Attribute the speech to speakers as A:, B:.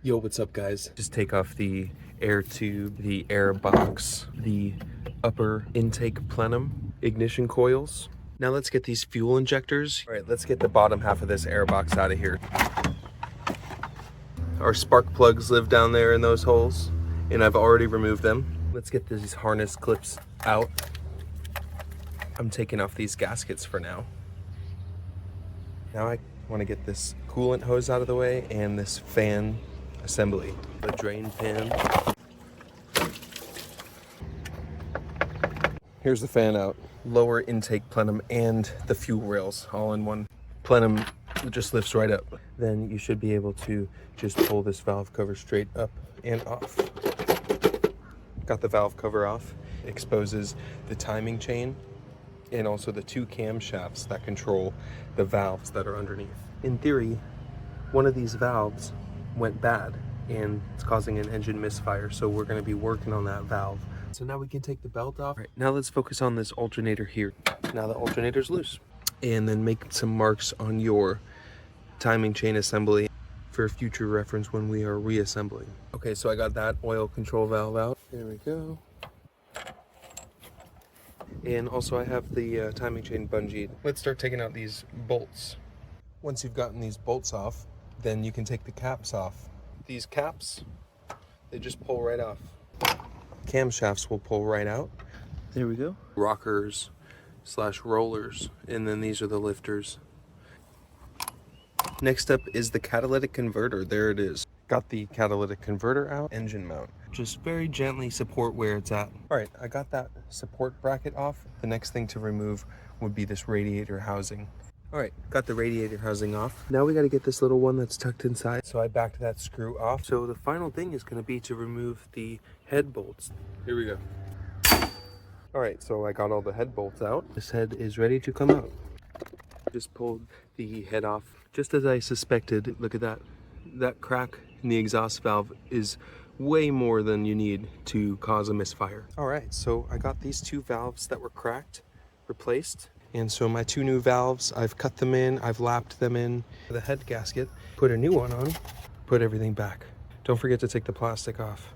A: Yo, what's up guys? Just take off the air tube, the air box, the upper intake plenum, ignition coils. Now let's get these fuel injectors. All right, let's get the bottom half of this air box out of here. Our spark plugs live down there in those holes, and I've already removed them. Let's get these harness clips out. I'm taking off these gaskets for now. Now I want to get this coolant hose out of the way and this fan assembly. The drain pan. Here's the fan out. Lower intake plenum and the fuel rails all in one. Plenum just lifts right up. Then you should be able to just pull this valve cover straight up and off. Got the valve cover off. Exposes the timing chain and also the two camshafts that control the valves that are underneath. In theory, one of these valves went bad and it's causing an engine misfire, so we're going to be working on that valve. So now we can take the belt off. All right, now let's focus on this alternator here. Now the alternator's loose. And then make some marks on your timing chain assembly for future reference when we are reassembling. Okay, so I got that oil control valve out. There we go. And also I have the timing chain bungeed. Let's start taking out these bolts. Once you've gotten these bolts off, then you can take the caps off. These caps, they just pull right off. Camshafts will pull right out. There we go. Rockers / rollers, and then these are the lifters. Next up is the catalytic converter. There it is. Got the catalytic converter out. Engine mount. Just very gently support where it's at. All right, I got that support bracket off. The next thing to remove would be this radiator housing. All right, got the radiator housing off. Now we got to get this little one that's tucked inside. So I backed that screw off. So the final thing is going to be to remove the head bolts. Here we go. All right, so I got all the head bolts out. This head is ready to come out. Just pulled the head off, just as I suspected. Look at that. That crack in the exhaust valve is way more than you need to cause a misfire. All right, so I got these two valves that were cracked replaced. And so my two new valves, I've cut them in, I've lapped them in. The head gasket, put a new one on, put everything back. Don't forget to take the plastic off.